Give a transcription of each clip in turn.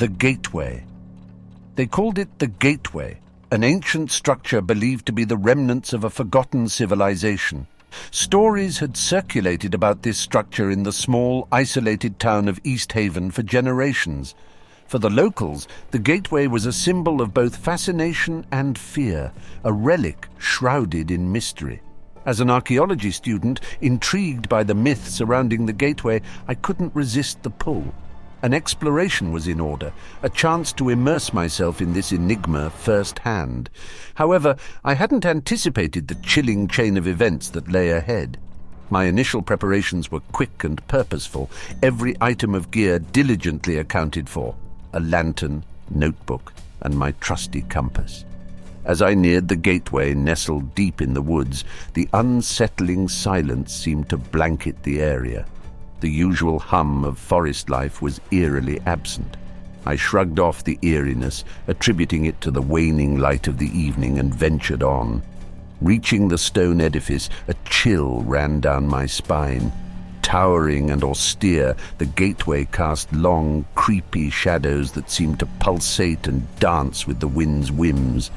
the gateway. They called it the Gateway, an ancient structure believed to be the remnants of a forgotten civilization. Stories had circulated about this structure in the small, isolated town of East Haven for generations. For the locals, the gateway was a symbol of both fascination and fear, a relic shrouded in mystery. As an archaeology student, intrigued by the myth surrounding the gateway, I couldn't resist the pull. An exploration was in order, a chance to immerse myself in this enigma firsthand. However, I hadn't anticipated the chilling chain of events that lay ahead. My initial preparations were quick and purposeful, every item of gear diligently accounted for: a lantern, notebook, and my trusty compass. As I neared the gateway nestled deep in the woods, the unsettling silence seemed to blanket the area. The usual hum of forest life was eerily absent. I shrugged off the eeriness, attributing it to the waning light of the evening, and ventured on. Reaching the stone edifice, a chill ran down my spine. Towering and austere, the gateway cast long, creepy shadows that seemed to pulsate and dance with the wind's whims.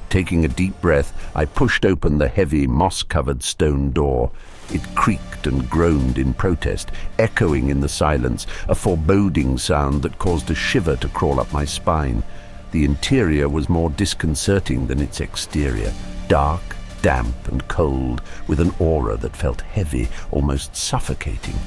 Taking a deep breath, I pushed open the heavy, moss-covered stone door. It creaked and groaned in protest, echoing in the silence, a foreboding sound that caused a shiver to crawl up my spine. The interior was more disconcerting than its exterior, dark, damp and cold, with an aura that felt heavy, almost suffocating.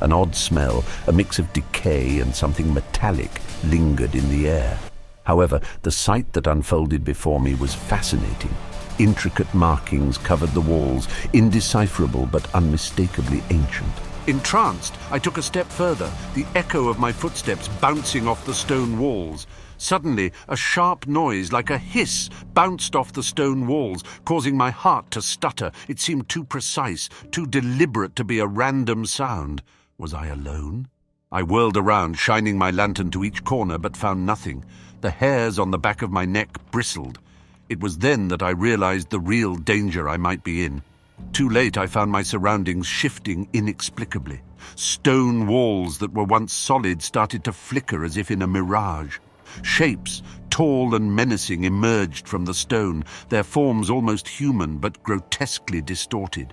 An odd smell, a mix of decay and something metallic, lingered in the air. However, the sight that unfolded before me was fascinating. Intricate markings covered the walls, indecipherable but unmistakably ancient. Entranced, I took a step further, the echo of my footsteps bouncing off the stone walls. Suddenly, a sharp noise like a hiss bounced off the stone walls, causing my heart to stutter. It seemed too precise, too deliberate to be a random sound. Was I alone? I whirled around, shining my lantern to each corner, but found nothing. The hairs on the back of my neck bristled. It was then that I realized the real danger I might be in. Too late, I found my surroundings shifting inexplicably. Stone walls that were once solid started to flicker as if in a mirage. Shapes, tall and menacing, emerged from the stone, their forms almost human but grotesquely distorted.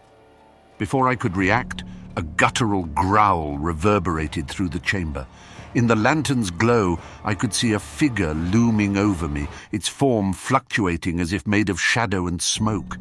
Before I could react, a guttural growl reverberated through the chamber. In the lantern's glow, I could see a figure looming over me, its form fluctuating as if made of shadow and smoke.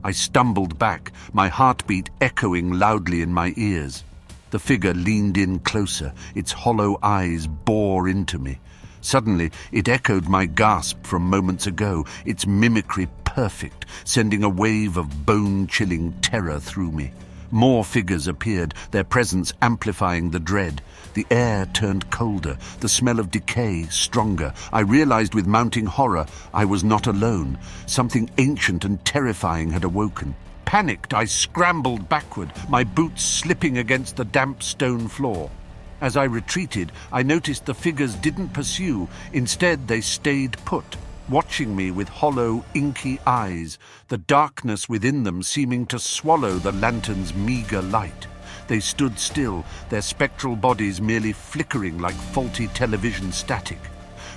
I stumbled back, my heartbeat echoing loudly in my ears. The figure leaned in closer, its hollow eyes bore into me. Suddenly, it echoed my gasp from moments ago, its mimicry perfect, sending a wave of bone-chilling terror through me. More figures appeared, their presence amplifying the dread. The air turned colder, the smell of decay stronger. I realized with mounting horror I was not alone. Something ancient and terrifying had awoken. Panicked, I scrambled backward, my boots slipping against the damp stone floor. As I retreated, I noticed the figures didn't pursue. Instead, they stayed put, watching me with hollow, inky eyes, the darkness within them seeming to swallow the lantern's meager light. They stood still, their spectral bodies merely flickering like faulty television static.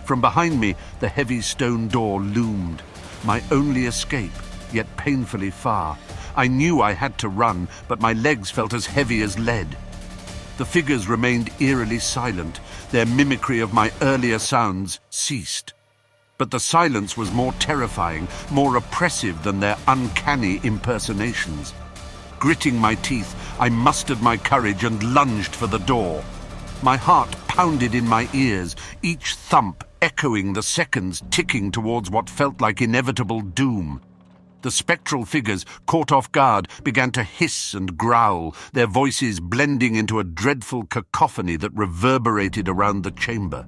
From behind me, the heavy stone door loomed, my only escape, yet painfully far. I knew I had to run, but my legs felt as heavy as lead. The figures remained eerily silent, their mimicry of my earlier sounds ceased. But the silence was more terrifying, more oppressive than their uncanny impersonations. Gritting my teeth, I mustered my courage and lunged for the door. My heart pounded in my ears, each thump echoing the seconds ticking towards what felt like inevitable doom. The spectral figures, caught off guard, began to hiss and growl, their voices blending into a dreadful cacophony that reverberated around the chamber.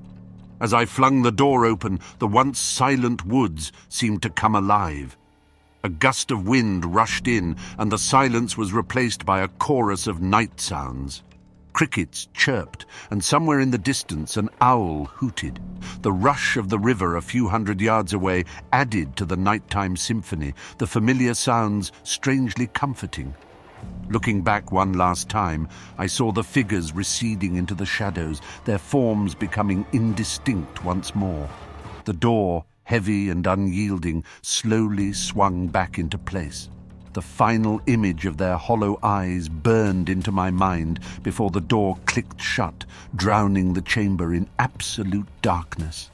As I flung the door open, the once silent woods seemed to come alive. A gust of wind rushed in, and the silence was replaced by a chorus of night sounds. Crickets chirped, and somewhere in the distance an owl hooted. The rush of the river a few hundred yards away added to the nighttime symphony, the familiar sounds strangely comforting. Looking back one last time, I saw the figures receding into the shadows, their forms becoming indistinct once more. The door, heavy and unyielding, slowly swung back into place. The final image of their hollow eyes burned into my mind before the door clicked shut, drowning the chamber in absolute darkness.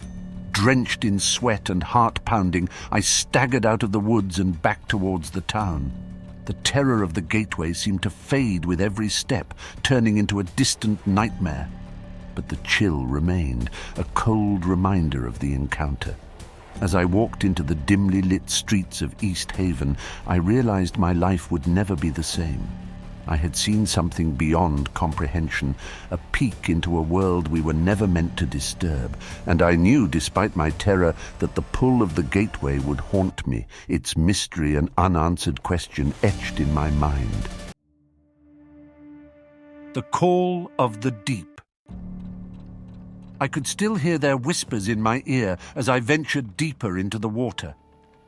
Drenched in sweat and heart-pounding, I staggered out of the woods and back towards the town. The terror of the gateway seemed to fade with every step, turning into a distant nightmare. But the chill remained, a cold reminder of the encounter. As I walked into the dimly lit streets of East Haven, I realized my life would never be the same. I had seen something beyond comprehension, a peek into a world we were never meant to disturb, and I knew, despite my terror, that the pull of the gateway would haunt me, its mystery and unanswered question etched in my mind. The call of the deep. I could still hear their whispers in my ear as I ventured deeper into the water.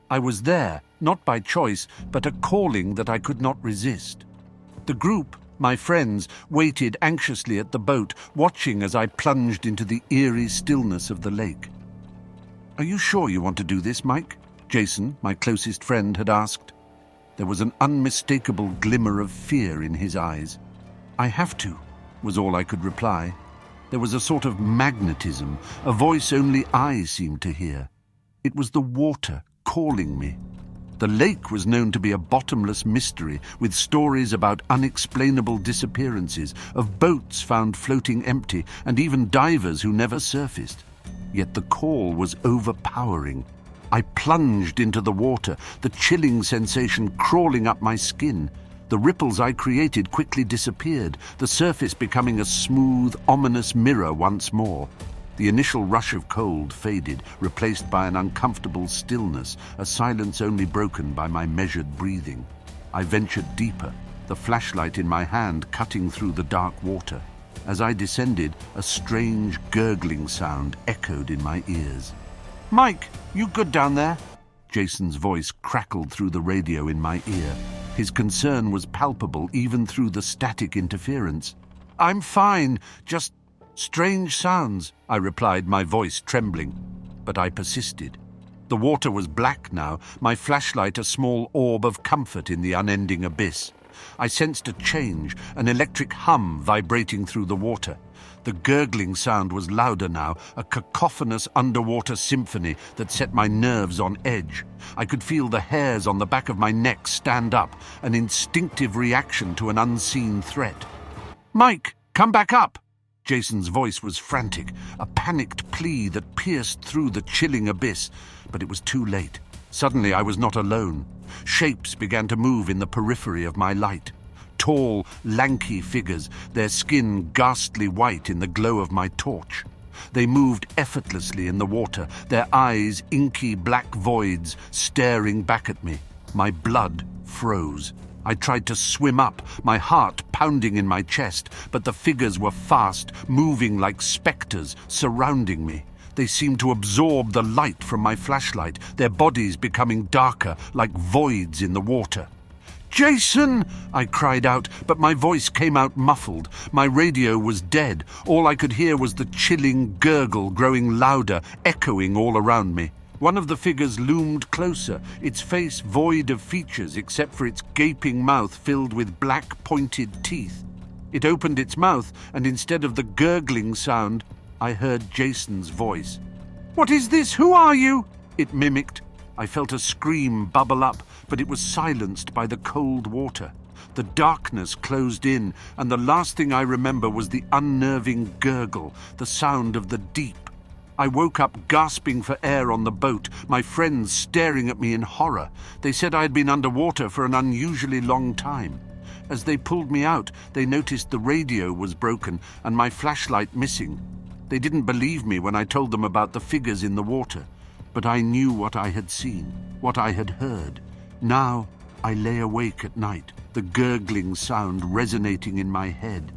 I was there, not by choice, but a calling that I could not resist. The group, my friends, waited anxiously at the boat, watching as I plunged into the eerie stillness of the lake. "Are you sure you want to do this, Mike?" Jason, my closest friend, had asked. There was an unmistakable glimmer of fear in his eyes. "I have to," was all I could reply. There was a sort of magnetism, a voice only I seemed to hear. It was the water calling me. The lake was known to be a bottomless mystery, with stories about unexplainable disappearances, of boats found floating empty, and even divers who never surfaced. Yet the call was overpowering. I plunged into the water, the chilling sensation crawling up my skin. The ripples I created quickly disappeared, the surface becoming a smooth, ominous mirror once more. The initial rush of cold faded, replaced by an uncomfortable stillness, a silence only broken by my measured breathing. I ventured deeper, the flashlight in my hand cutting through the dark water. As I descended, a strange gurgling sound echoed in my ears. "Mike, you good down there?" Jason's voice crackled through the radio in my ear. His concern was palpable even through the static interference. "I'm fine, just strange sounds," I replied, my voice trembling. But I persisted. The water was black now, my flashlight a small orb of comfort in the unending abyss. I sensed a change, an electric hum vibrating through the water. The gurgling sound was louder now, a cacophonous underwater symphony that set my nerves on edge. I could feel the hairs on the back of my neck stand up, an instinctive reaction to an unseen threat. "Mike, come back up!" Jason's voice was frantic, a panicked plea that pierced through the chilling abyss, but it was too late. Suddenly I was not alone. Shapes began to move in the periphery of my light. Tall, lanky figures, their skin ghastly white in the glow of my torch. They moved effortlessly in the water, their eyes inky black voids staring back at me. My blood froze. I tried to swim up, my heart pounding in my chest, but the figures were fast, moving like specters, surrounding me. They seemed to absorb the light from my flashlight, their bodies becoming darker, like voids in the water. "Jason!" I cried out, but my voice came out muffled. My radio was dead. All I could hear was the chilling gurgle growing louder, echoing all around me. One of the figures loomed closer, its face void of features except for its gaping mouth filled with black pointed teeth. It opened its mouth, and instead of the gurgling sound, I heard Jason's voice. "What is this? Who are you?" it mimicked. I felt a scream bubble up, but it was silenced by the cold water. The darkness closed in, and the last thing I remember was the unnerving gurgle, the sound of the deep. I woke up gasping for air on the boat, my friends staring at me in horror. They said I had been underwater for an unusually long time. As they pulled me out, they noticed the radio was broken and my flashlight missing. They didn't believe me when I told them about the figures in the water, but I knew what I had seen, what I had heard. Now I lay awake at night, the gurgling sound resonating in my head,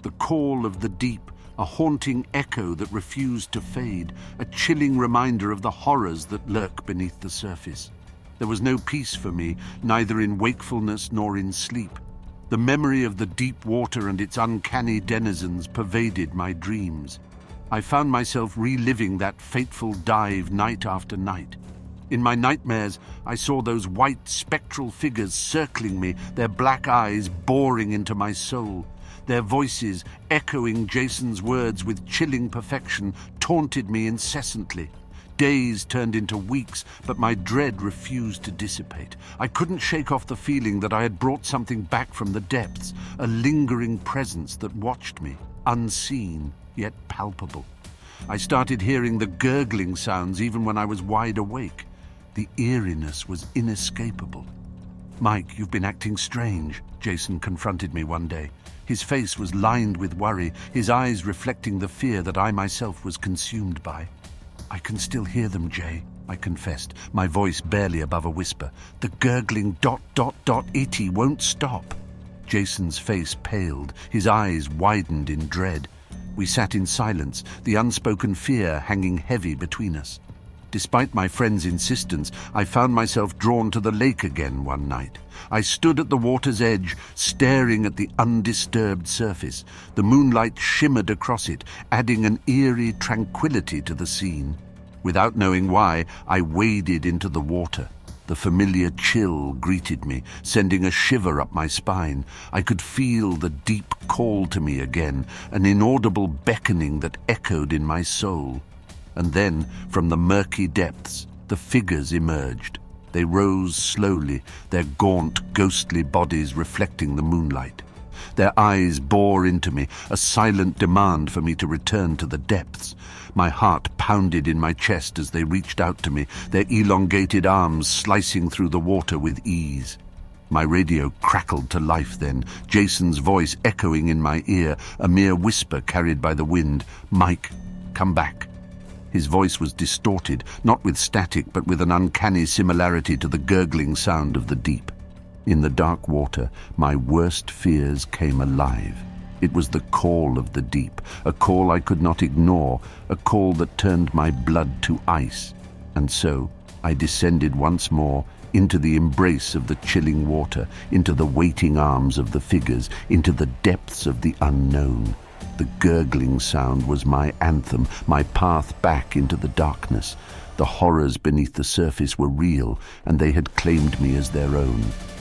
the call of the deep, a haunting echo that refused to fade, a chilling reminder of the horrors that lurk beneath the surface. There was no peace for me, neither in wakefulness nor in sleep. The memory of the deep water and its uncanny denizens pervaded my dreams. I found myself reliving that fateful dive night after night. In my nightmares, I saw those white spectral figures circling me, their black eyes boring into my soul. Their voices, echoing Jason's words with chilling perfection, taunted me incessantly. Days turned into weeks, but my dread refused to dissipate. I couldn't shake off the feeling that I had brought something back from the depths, a lingering presence that watched me, unseen yet palpable. I started hearing the gurgling sounds even when I was wide awake. The eeriness was inescapable. "Mike, you've been acting strange," Jason confronted me one day. His face was lined with worry, his eyes reflecting the fear that I myself was consumed by. "I can still hear them, Jay," I confessed, my voice barely above a whisper. "The gurgling ... itty won't stop." Jason's face paled, his eyes widened in dread. We sat in silence, the unspoken fear hanging heavy between us. Despite my friend's insistence, I found myself drawn to the lake again one night. I stood at the water's edge, staring at the undisturbed surface. The moonlight shimmered across it, adding an eerie tranquility to the scene. Without knowing why, I waded into the water. The familiar chill greeted me, sending a shiver up my spine. I could feel the deep call to me again, an inaudible beckoning that echoed in my soul. And then, from the murky depths, the figures emerged. They rose slowly, their gaunt, ghostly bodies reflecting the moonlight. Their eyes bore into me, a silent demand for me to return to the depths. My heart pounded in my chest as they reached out to me, their elongated arms slicing through the water with ease. My radio crackled to life then, Jason's voice echoing in my ear, a mere whisper carried by the wind. "Mike, come back." His voice was distorted, not with static, but with an uncanny similarity to the gurgling sound of the deep. In the dark water, my worst fears came alive. It was the call of the deep, a call I could not ignore, a call that turned my blood to ice. And so, I descended once more into the embrace of the chilling water, into the waiting arms of the figures, into the depths of the unknown. The gurgling sound was my anthem, my path back into the darkness. The horrors beneath the surface were real, and they had claimed me as their own.